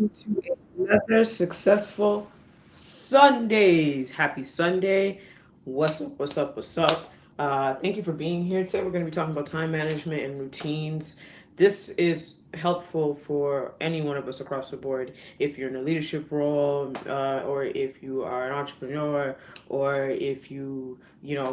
welcome to another successful Sundays. Happy Sunday. What's up? What's up? What's up? Thank you for being here today. We're going to be talking about time management and routines. This is helpful for any one of us across the board. If you're in a leadership role, or if you are an entrepreneur, or if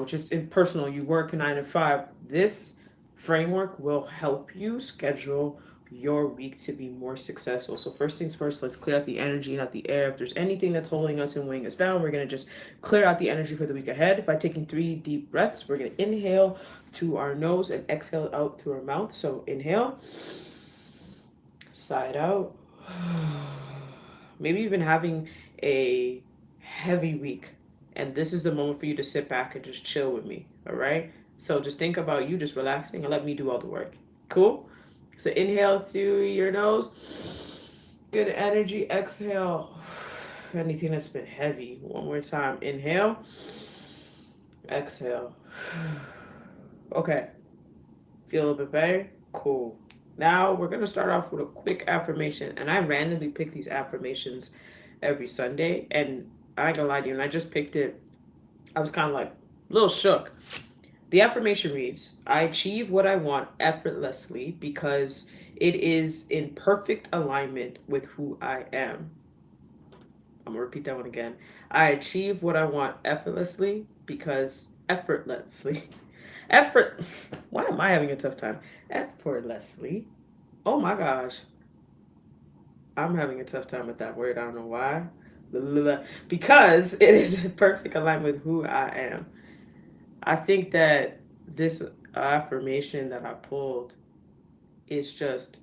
just in personal, you work 9 to 5, this framework will help you schedule your week to be more successful. So first things first, let's clear out the energy and out the air. If there's anything that's holding us and weighing us down, we're going to just clear out the energy for the week ahead by taking 3 deep breaths. We're going to inhale to our nose and exhale out through our mouth. So inhale, sigh it out. Maybe you've been having a heavy week, and this is the moment for you to sit back and just chill with me. All right. So just think about you just relaxing and let me do all the work. Cool. So inhale through your nose. Good energy. Exhale. Anything that's been heavy. One more time. Inhale. Exhale. Okay. Feel a little bit better? Cool. Now we're going to start off with a quick affirmation. And I randomly pick these affirmations every Sunday. And I ain't gonna lie to you, when I just picked it, I was kind of like a little shook. The affirmation reads, I achieve what I want effortlessly because it is in perfect alignment with who I am. I'm going to repeat that one again. I achieve what I want effortlessly because effortlessly. Effort. Why am I having a tough time? Effortlessly. Oh my gosh. I'm having a tough time with that word. I don't know why. Because it is in perfect alignment with who I am. I think that this affirmation that I pulled is just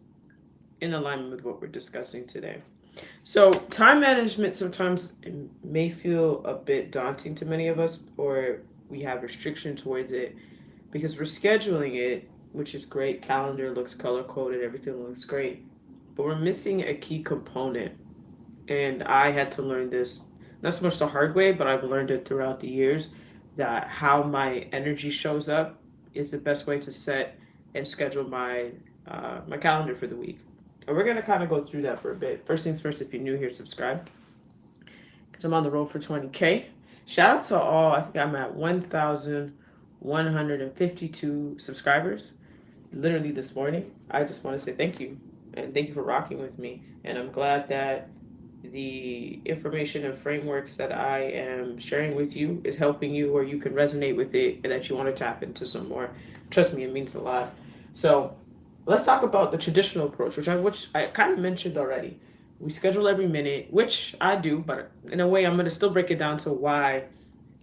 in alignment with what we're discussing today. So, time management sometimes may feel a bit daunting to many of us, or we have restriction towards it because we're scheduling it, which is great. Calendar looks color coded, everything looks great, but we're missing a key component. And I had to learn this not so much the hard way, but I've learned it throughout the years that how my energy shows up is the best way to set and schedule my calendar for the week. And we're gonna kind of go through that for a bit. First things first, if you're new here, subscribe because I'm on the road for 20K. Shout out to all. I think I'm at 1,152 subscribers. Literally this morning, I just want to say thank you and thank you for rocking with me. And I'm glad that the information and frameworks that I am sharing with you is helping you or you can resonate with it and that you want to tap into some more. Trust me, it means a lot. So let's talk about the traditional approach, which I kind of mentioned already. We schedule every minute, which I do, but in a way I'm gonna still break it down to why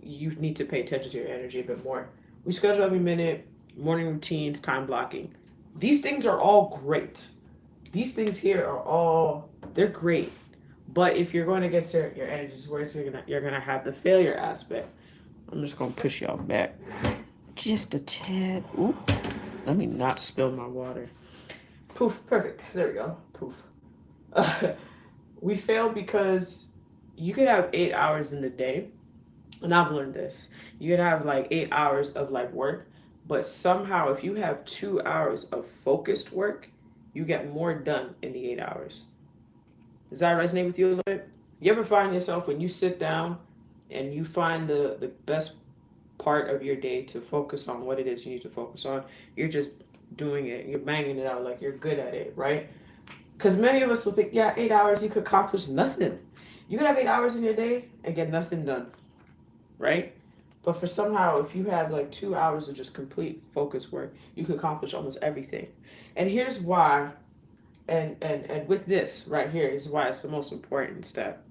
you need to pay attention to your energy a bit more. We schedule every minute, morning routines, time blocking. These things are all great. These things here are all they're great. But if you're going to get your energy's worse, you're gonna have the failure aspect. I'm just gonna push y'all back just a tad. Ooh, let me not spill my water. Poof, perfect. There we go. Poof. Uh, we fail because you could have 8 hours in the day, and I've learned this. You could have like 8 hours of like work, but somehow if you have 2 hours of focused work, you get more done in the 8 hours. Does that resonate with you a little bit? You ever find yourself when you sit down and you find the best part of your day to focus on what it is you need to focus on? You're just doing it. You're banging it out like you're good at it, right? Because many of us will think, yeah, 8 hours, you could accomplish nothing. You could have 8 hours in your day and get nothing done, right? But for somehow, if you have like 2 hours of just complete focus work, you can accomplish almost everything. And here's why, and with this right here is why it's the most important step.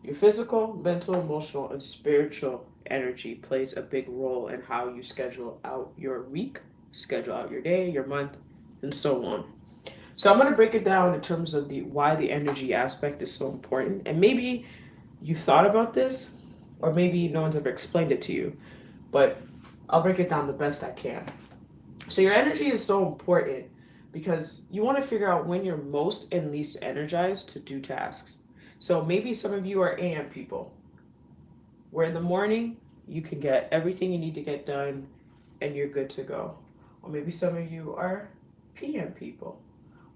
Your physical, mental, emotional, and spiritual energy plays a big role in how you schedule out your week, schedule out your day, your month, and so on. So I'm gonna break it down in terms of the why the energy aspect is so important. And maybe you thought about this, or maybe no one's ever explained it to you, but I'll break it down the best I can. So your energy is so important because you want to figure out when you're most and least energized to do tasks. So maybe some of you are AM people, where in the morning you can get everything you need to get done and you're good to go. Or maybe some of you are PM people,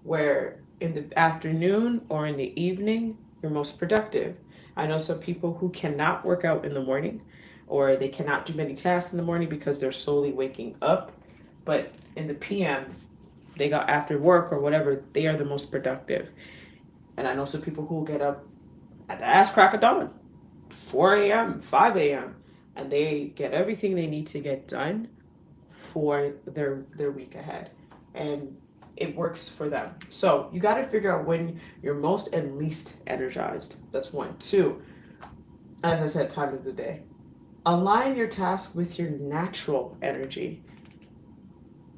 where in the afternoon or in the evening, you're most productive. I know some people who cannot work out in the morning or they cannot do many tasks in the morning because they're slowly waking up. But in the PM, they got after work or whatever, they are the most productive. And I know some people who will get up at the ass crack of dawn, 4 a.m., 5 a.m., and they get everything they need to get done for their week ahead. And it works for them. So you got to figure out when you're most and least energized. That's one. Two, as I said, time of the day. Align your task with your natural energy.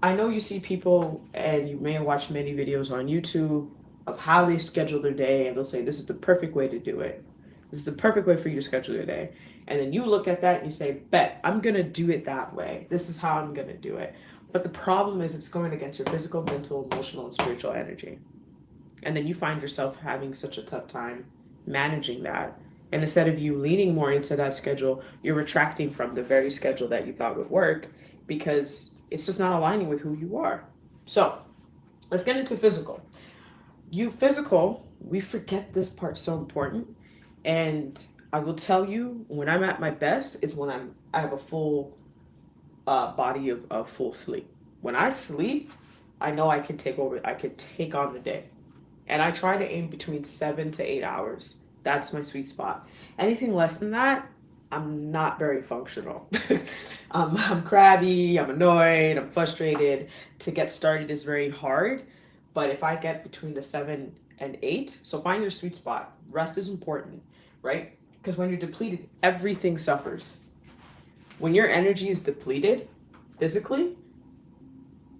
I know you see people, and you may have watched many videos on YouTube of how they schedule their day, and they'll say, this is the perfect way to do it. This is the perfect way for you to schedule your day. And then you look at that and you say, bet, I'm going to do it that way. This is how I'm going to do it. But the problem is it's going against your physical, mental, emotional, and spiritual energy. And then you find yourself having such a tough time managing that. And instead of you leaning more into that schedule, you're retracting from the very schedule that you thought would work because it's just not aligning with who you are. So let's get into physical. Physical, we forget this part so important. And I will tell you, when I'm at my best is when I have a full body of full sleep. When I sleep, I know I can take on the day. And I try to aim between 7 to 8 hours. That's my sweet spot. Anything less than that, I'm not very functional. I'm crabby, I'm annoyed, I'm frustrated. To get started is very hard. But if I get between the 7 and 8, so find your sweet spot. Rest is important, right? Because when you're depleted, everything suffers. When your energy is depleted physically,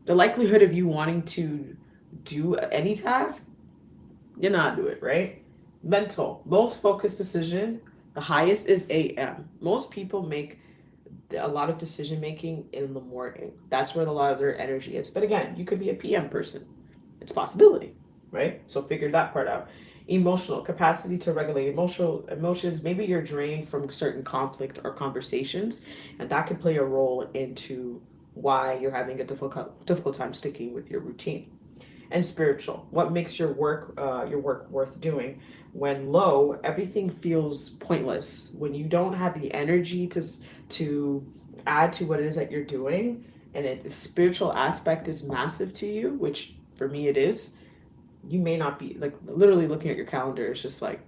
the likelihood of you wanting to do any task, you're not do it, right? Mental, most focused decision, the highest is AM. Most people make a lot of decision making in the morning. That's where a lot of their energy is. But again, you could be a PM person. It's a possibility, right? So figure that part out. Emotional capacity to regulate emotions. Maybe you're drained from certain conflict or conversations, and that can play a role into why you're having a difficult time sticking with your routine. And spiritual, what makes your work worth doing? When low, everything feels pointless. When you don't have the energy to add to what it is that you're doing, and if spiritual aspect is massive to you, which for me it is, you may not be like literally looking at your calendar. It's just like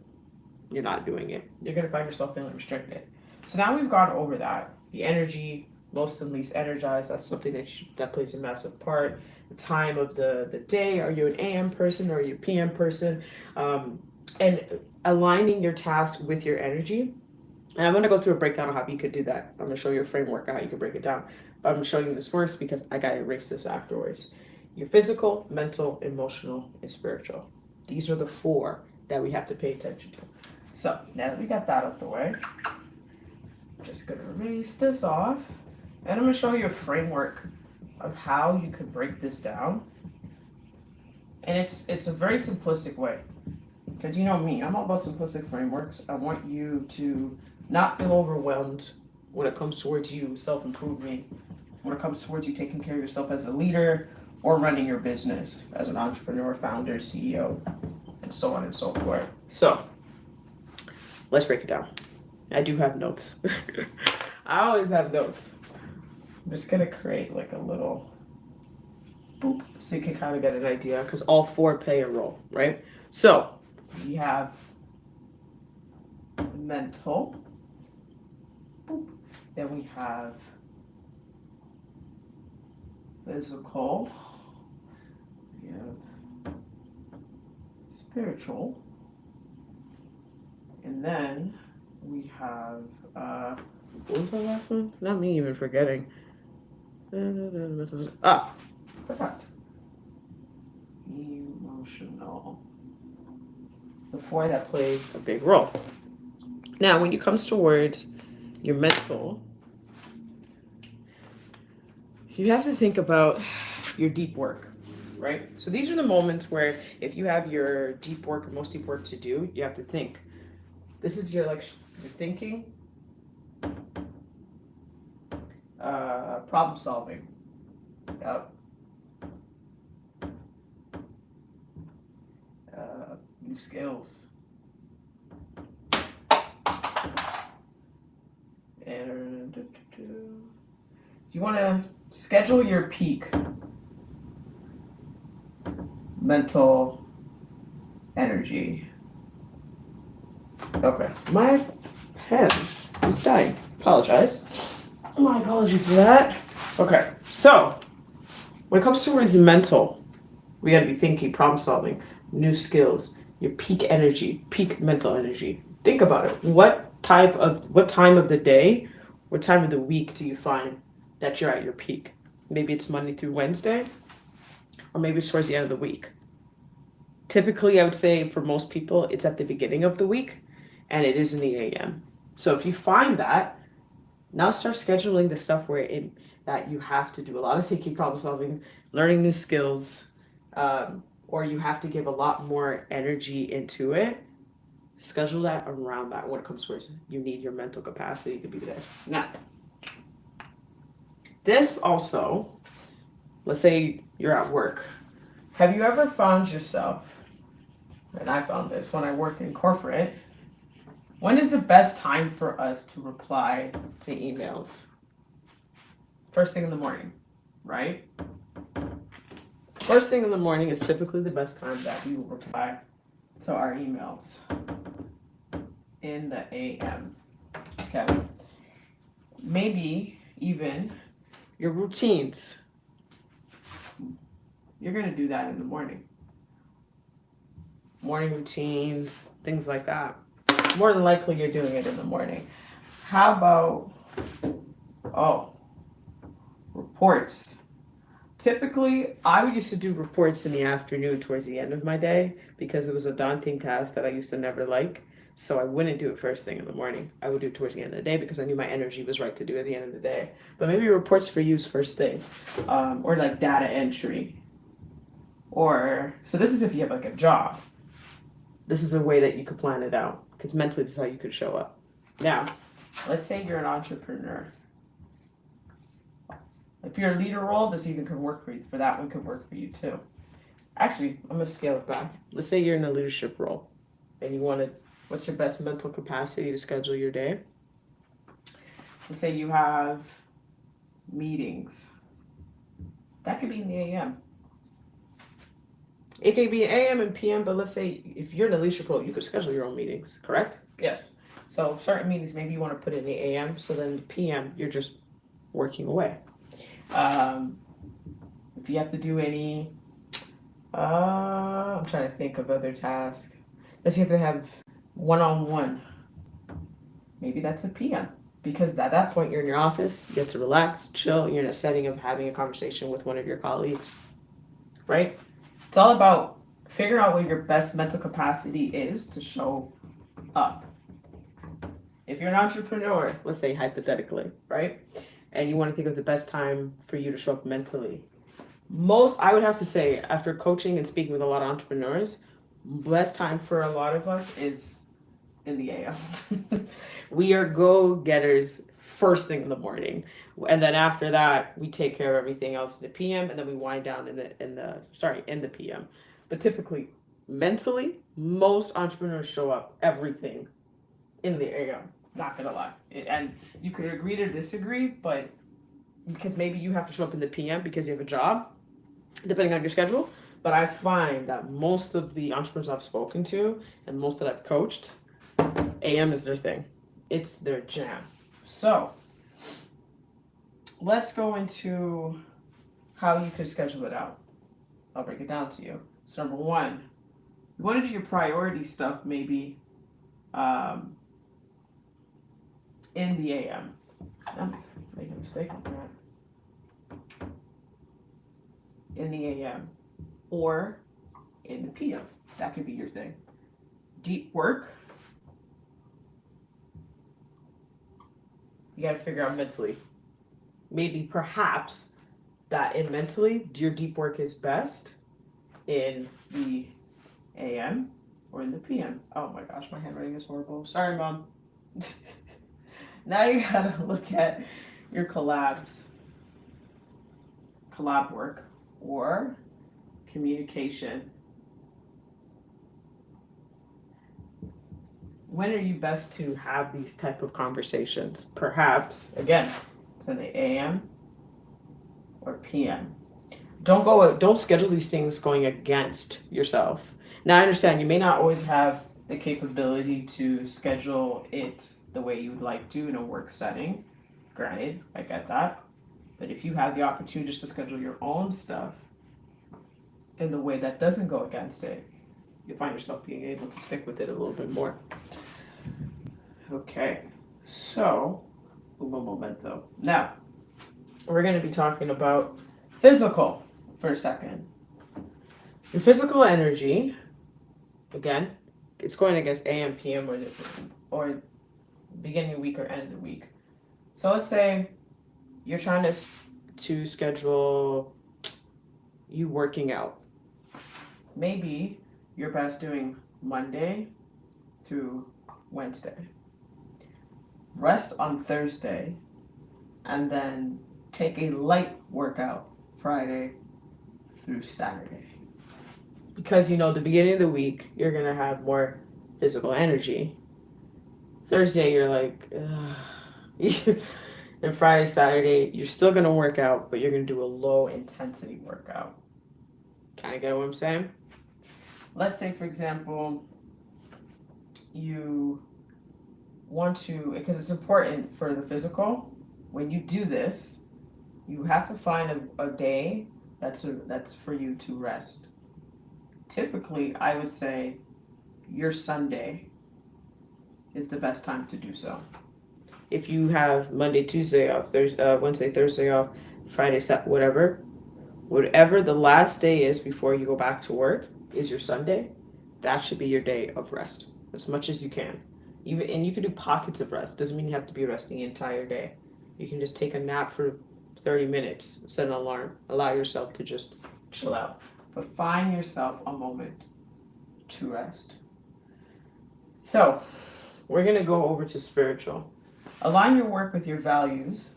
you're not doing it. You're gonna find yourself feeling restricted. So now we've gone over that. The energy, most and least energized. That's something that plays a massive part. The time of the day. Are you an AM person or are you a PM person? And aligning your task with your energy. And I'm going to go through a breakdown of how you could do that. I'm going to show you a framework of how you can break it down. But I'm going to show you this first because I got to erase this afterwards. Your physical, mental, emotional, and spiritual. These are the four that we have to pay attention to. So now that we got that out the way, I'm just going to erase this off. And I'm going to show you a framework of how you could break this down. And it's a very simplistic way. Because you know me, I'm all about simplistic frameworks. I want you to not feel overwhelmed when it comes towards you self-improvement, when it comes towards you taking care of yourself as a leader or running your business as an entrepreneur, founder, CEO, and so on and so forth. So let's break it down. I do have notes. I always have notes. I'm just gonna create like a little boop so you can kind of get an idea because all four play a role, right? So we have mental, boop. Then we have physical, we have spiritual, and then we have what was the last one? Not me even forgetting. Forgot. Emotional. The four that play a big role. Now, when it comes towards your mental, you have to think about your deep work, right? So these are the moments where if you have your deep work or most deep work to do, you have to think. This is your your thinking, problem solving. New skills. And you want to schedule your peak mental energy. Okay, my pen is dying. Apologize. My apologies for that. Okay, so when it comes towards mental, we gotta be thinking, problem solving, new skills, your peak energy, peak mental energy. Think about it. What time of the day, what time of the week do you find that you're at your peak? Maybe it's Monday through Wednesday, or maybe it's towards the end of the week. Typically, I would say for most people, it's at the beginning of the week, and it is in the AM. So if you find that, now start scheduling the stuff that you have to do a lot of thinking, problem solving, learning new skills, or you have to give a lot more energy into it. Schedule that around that when it comes to you need your mental capacity to be there. Now, this also, let's say you're at work. Have you ever found yourself, and I found this when I worked in corporate, when is the best time for us to reply to emails? First thing in the morning, right? First thing in the morning is typically the best time that we will reply to our emails in the AM. Okay. Maybe even your routines. You're going to do that in the morning. Morning routines, things like that. More than likely, you're doing it in the morning. How about, reports? Typically, I used to do reports in the afternoon towards the end of my day because it was a daunting task that I used to never like. So I wouldn't do it first thing in the morning. I would do it towards the end of the day because I knew my energy was right to do it at the end of the day. But maybe reports for use first thing, or like data entry. So this is if you have like a job. This is a way that you could plan it out because mentally this is how you could show up. Now, let's say you're an entrepreneur. If you're a leader role, this even could work for you. For that one could work for you too. Actually, I'm gonna scale it back. Let's say you're in a leadership role and what's your best mental capacity to schedule your day? Let's say you have meetings. That could be in the AM. It could be AM and PM, but let's say if you're in a leadership role, you could schedule your own meetings, correct? Yes. So certain meetings, maybe you want to put in the AM, so then the PM, you're just working away. If you have to do any, I'm trying to think of other tasks. Let's say you have to have one-on-one. Maybe that's a PM. Because at that point, you're in your office, you get to relax, chill, you're in a setting of having a conversation with one of your colleagues, right? It's all about figuring out what your best mental capacity is to show up. If you're an entrepreneur, let's say hypothetically, right? And you want to think of the best time for you to show up mentally. I would have to say, after coaching and speaking with a lot of entrepreneurs, best time for a lot of us is in the AM. We are go-getters first thing in the morning. And then after that, we take care of everything else in the PM, and then we wind down in the PM. But typically, mentally, most entrepreneurs show up everything in the AM. Not gonna lie. And you could agree to disagree, but because maybe you have to show up in the PM because you have a job, depending on your schedule. But I find that most of the entrepreneurs I've spoken to and most that I've coached, AM is their thing. It's their jam. So let's go into how you could schedule it out. I'll break it down to you. So number one, you want to do your priority stuff maybe in the AM. I'm making a mistake on that. In the AM or in the PM. That could be your thing. Deep work. You got to figure out mentally. Maybe perhaps that in mentally, your deep work is best in the AM or in the PM. Oh my gosh, my handwriting is horrible. Sorry, Mom. Now you gotta look at your collab work or communication when are you best to have these type of conversations? Perhaps, again, it's in the AM or PM. Don't schedule these things going against yourself. Now I understand you may not always have the capability to schedule it the way you would like to in a work setting. Granted, I get that. But if you have the opportunity just to schedule your own stuff in the way that doesn't go against it, you find yourself being able to stick with it a little bit more. Okay, so un momento. Now, we're going to be talking about physical for a second. Your physical energy, again, it's going against AM, PM, or beginning of the week or end of the week. So let's say you're trying to schedule you working out. Maybe you're best doing Monday through Wednesday. Rest on Thursday, and then take a light workout Friday through Saturday. Because the beginning of the week, you're going to have more physical energy. Thursday, you're like, and Friday, Saturday, you're still going to work out, but you're going to do a low intensity workout. Kind of get what I'm saying? Let's say, for example, you want to, because it's important for the physical, when you do this, you have to find a day that's for you to rest. Typically, I would say your Sunday is the best time to do so. If you have Monday, Tuesday off, Wednesday, Thursday off, Friday, whatever the last day is before you go back to work is your Sunday, that should be your day of rest as much as you can. And you can do pockets of rest. Doesn't mean you have to be resting the entire day. You can just take a nap for 30 minutes, set an alarm, allow yourself to just chill out. But find yourself a moment to rest. So, we're going to go over to spiritual. Align your work with your values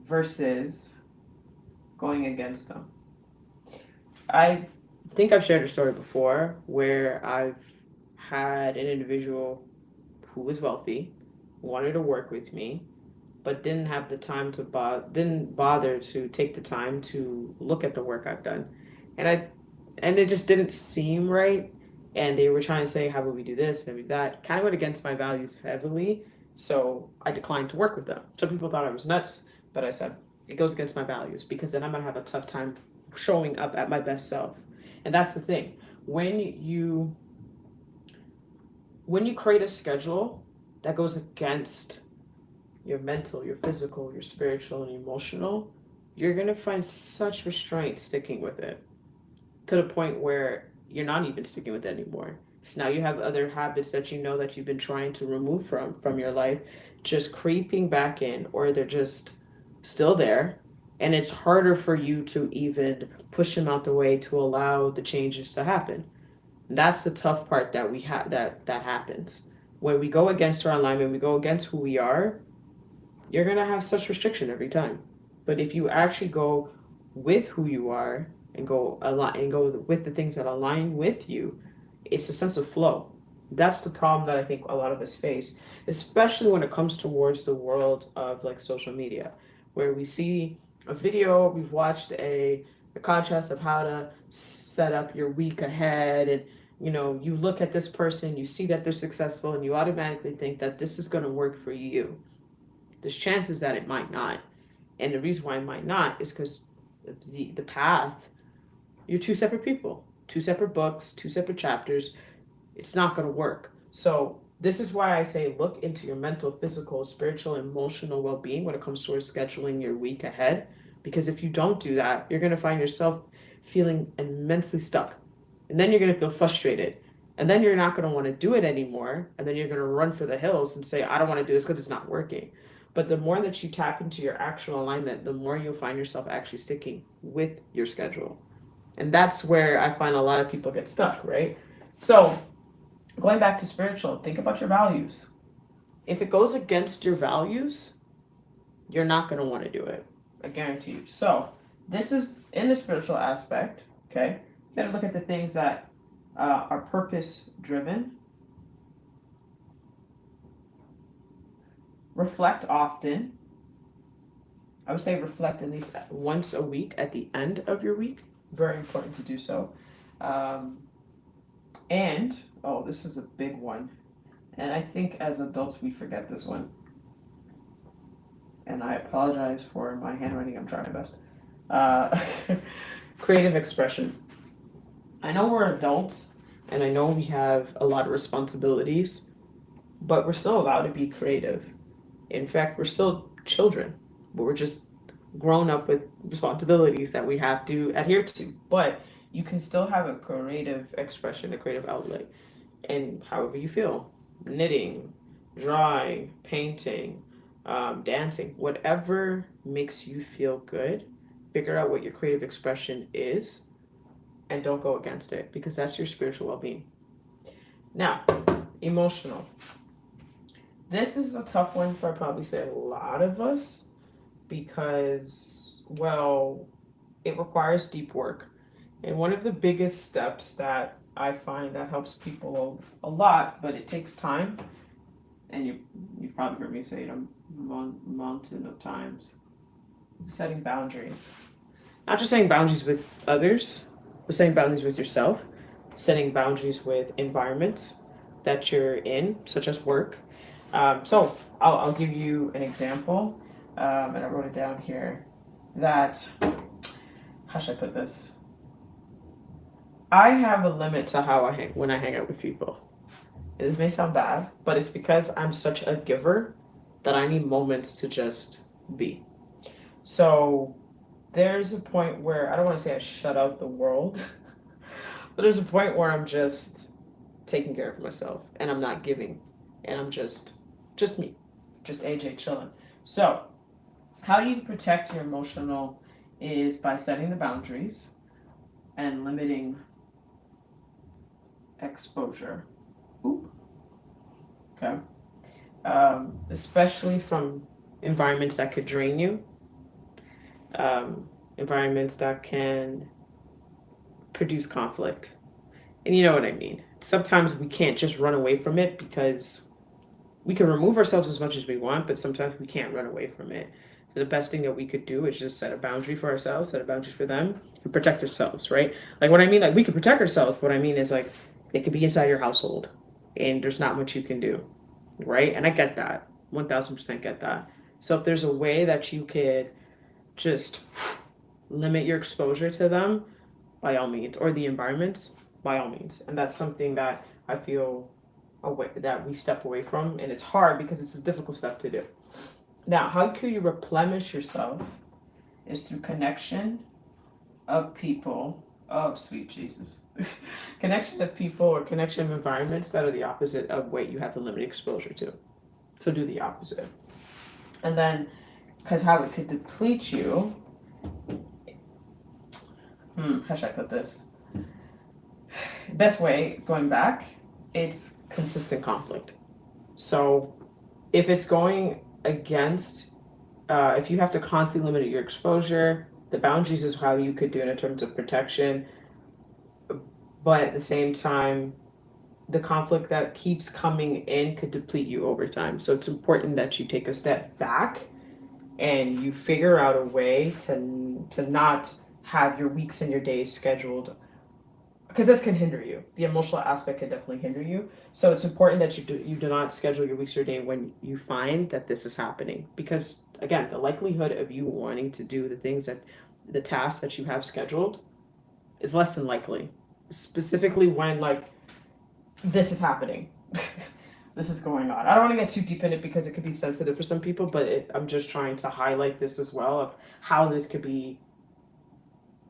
versus going against them. I think I've shared a story before where I've had an individual who was wealthy, wanted to work with me, but didn't have the time to didn't bother to take the time to look at the work I've done. And it just didn't seem right. And they were trying to say, how would we do this and that? Kind of went against my values heavily. So I declined to work with them. Some people thought I was nuts, but I said, it goes against my values because then I'm going to have a tough time showing up at my best self. And that's the thing. When you create a schedule that goes against your mental, your physical, your spiritual, and emotional, you're going to find such restraint sticking with it to the point where you're not even sticking with it anymore. So now you have other habits that that you've been trying to remove from your life, just creeping back in, or they're just still there. And it's harder for you to even push them out the way to allow the changes to happen. That's the tough part that we have that happens. When we go against our alignment, we go against who we are, you're going to have such restriction every time. But if you actually go with who you are and go with the things that align with you, it's a sense of flow. That's the problem that I think a lot of us face, especially when it comes towards the world of like social media, where we see a video, we've watched a contrast of how to set up your week ahead, and you look at this person, you see that they're successful, and you automatically think that this is going to work for you. There's chances that it might not. And the reason why it might not is because the path, you're two separate people, two separate books, two separate chapters. It's not going to work. So this is why I say look into your mental, physical, spiritual, emotional well-being when it comes towards scheduling your week ahead. Because if you don't do that, you're going to find yourself feeling immensely stuck. And then you're going to feel frustrated. And then you're not going to want to do it anymore. And then you're going to run for the hills and say, I don't want to do this because it's not working. But the more that you tap into your actual alignment, the more you'll find yourself actually sticking with your schedule. And that's where I find a lot of people get stuck, right? So going back to spiritual, think about your values. If it goes against your values, you're not going to want to do it. I guarantee you. So this is in the spiritual aspect, okay? You got to look at the things that are purpose driven reflect often. I would say reflect at least once a week at the end of your week. Very important to do so. Um, and, oh, this is a big one. And I think as adults we forget this one. And I apologize for my handwriting. I'm trying my best. Uh, creative expression. I know we're adults and I know we have a lot of responsibilities, but we're still allowed to be creative. In fact, we're still children, but we're just grown up with responsibilities that we have to adhere to. But you can still have a creative expression, a creative outlet, and however you feel, knitting, drawing, painting, dancing, whatever makes you feel good. Figure out what your creative expression is and don't go against it because that's your spiritual well being. Now, emotional. This is a tough one for, I probably say, a lot of us because, well, it requires deep work. And one of the biggest steps that I find that helps people a lot, but it takes time, and you've probably heard me say it a mountain of times, setting boundaries. Not just setting boundaries with others, but setting boundaries with yourself, setting boundaries with environments that you're in, such as work. So I'll give you an example, and I wrote it down here, that, how should I put this? I have a limit to how I hang when I hang out with people. This may sound bad, but it's because I'm such a giver that I need moments to just be. So there's a point where I don't want to say I shut out the world, but there's a point where I'm just taking care of myself and I'm not giving and I'm just me, just AJ chilling. So how you protect your emotional is by setting the boundaries and limiting exposure. Oop. Okay. Especially from environments that could drain you, environments that can produce conflict. And you know what I mean. Sometimes we can't just run away from it because we can remove ourselves as much as we want, but sometimes we can't run away from it. So the best thing that we could do is just set a boundary for ourselves, set a boundary for them, and protect ourselves, right? Like what I mean, like we could protect ourselves. What I mean is like it could be inside your household, and there's not much you can do, right? And I get that, 1000% get that. So if there's a way that you could just limit your exposure to them, by all means, or the environments, by all means. And that's something that I feel that we step away from, and it's hard because it's a difficult step to do. Now, how can you replenish yourself is through connection of people, oh sweet Jesus, connection of people or connection of environments that are the opposite of what you have to limit exposure to. So do the opposite. And then, because how it could deplete you, how should I put this? Best way, going back, it's consistent conflict. So if it's going against, if you have to constantly limit your exposure, the boundaries is how you could do it in terms of protection. But at the same time, the conflict that keeps coming in could deplete you over time. So it's important that you take a step back and you figure out a way to not have your weeks and your days scheduled, because this can hinder you. The emotional aspect can definitely hinder you. So it's important that you do not schedule your weeks or day when you find that this is happening, because again, the likelihood of you wanting to do the tasks that you have scheduled is less than likely, specifically when like this is happening. This is going on. I don't want to get too deep in it because it could be sensitive for some people, but I'm just trying to highlight this as well of how this could be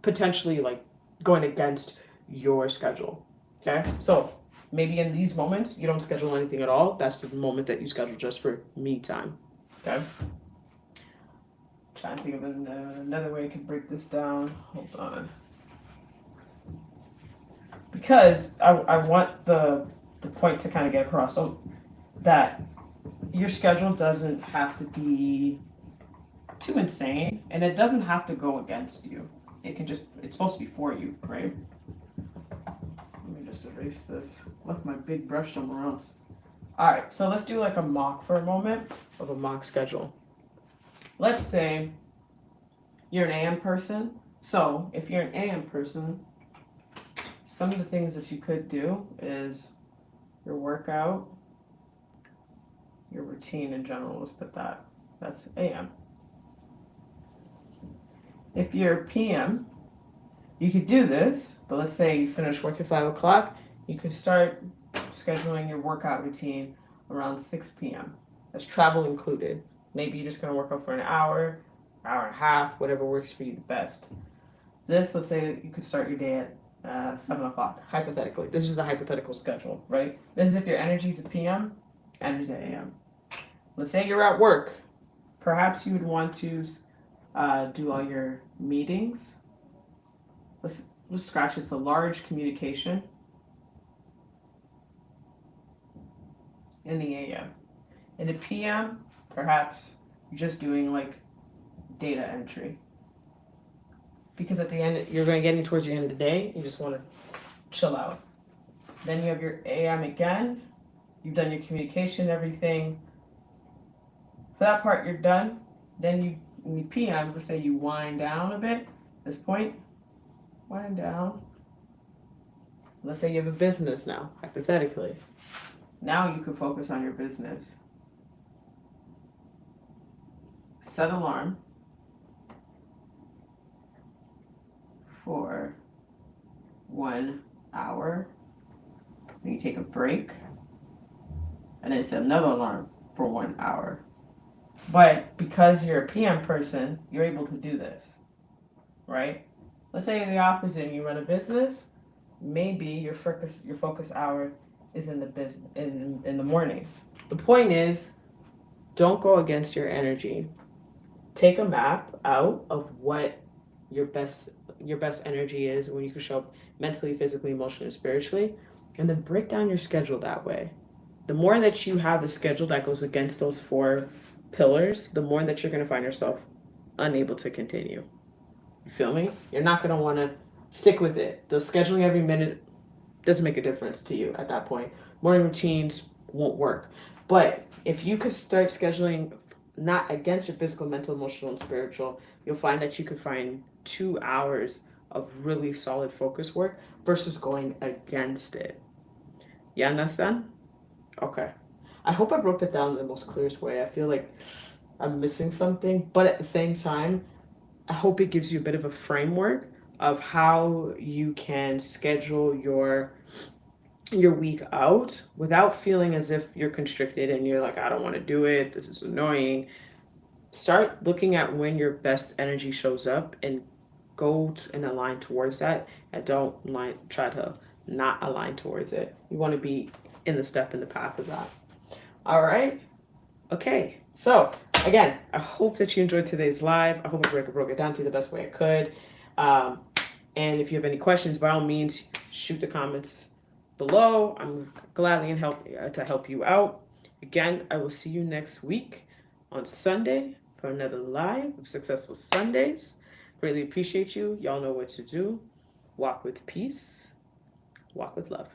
potentially like going against your schedule. Okay, so maybe in these moments you don't schedule anything at all. That's the moment that you schedule just for me time. Okay, trying to think of another way I could break this down. Hold on, because I want the point to kind of get across, so that your schedule doesn't have to be too insane and it doesn't have to go against you. It can just, it's supposed to be for you, right? Let me just erase this. Left my big brush somewhere else. All right, so let's do like a mock for a moment of a mock schedule. Let's say you're an AM person. So if you're an AM person, some of the things that you could do is your workout, your routine in general. Let's put that. That's AM. If you're PM, you could do this, but let's say you finish work at 5 o'clock, you could start scheduling your workout routine around 6 p.m. That's travel included. Maybe you're just going to work out for an hour and a half, whatever works for you the best. This, let's say you could start your day at 7 o'clock, hypothetically. This is the hypothetical schedule, right? This is if your energy is at PM, energy at AM. Let's say you're at work. Perhaps you would want to do all your meetings. Let's scratch it. It's a large communication in the AM. In the PM, perhaps you're just doing like data entry. Because at the end, you're going to get towards the end of the day, you just want to chill out. Then you have your AM again. You've done your communication, everything. For that part, you're done. Then you, in the PM, let's say you wind down a bit. At this point, wind down. Let's say you have a business now, hypothetically. Now you can focus on your business. Set alarm for 1 hour. Then you take a break. And then set another alarm for 1 hour. But because you're a PM person, you're able to do this, right? Let's say the opposite, you run a business, maybe your focus hour is in the business in the morning. The point is, don't go against your energy. Take a map out of what your best energy is when you can show up mentally, physically, emotionally, and spiritually, and then break down your schedule that way. The more that you have a schedule that goes against those 4 pillars, the more that you're going to find yourself unable to continue. You feel me? You're not going to want to stick with it. The scheduling every minute doesn't make a difference to you at that point. Morning routines won't work. But if you could start scheduling not against your physical, mental, emotional, and spiritual, you'll find that you could find 2 hours of really solid focus work versus going against it. You understand? Okay. I hope I broke that down in the most clearest way. I feel like I'm missing something, but at the same time, I hope it gives you a bit of a framework of how you can schedule your week out without feeling as if you're constricted and you're like, I don't want to do it. This is annoying. Start looking at when your best energy shows up and go and align towards that, and don't try to not align towards it. You want to be in the path of that. All right. Okay. So again, I hope that you enjoyed today's live. I hope I broke it down to you the best way I could. And if you have any questions, by all means, shoot the comments below. I'm gladly to help you out. Again, I will see you next week on Sunday for another live of Successful Sundays. Greatly appreciate you. Y'all know what to do. Walk with peace. Walk with love.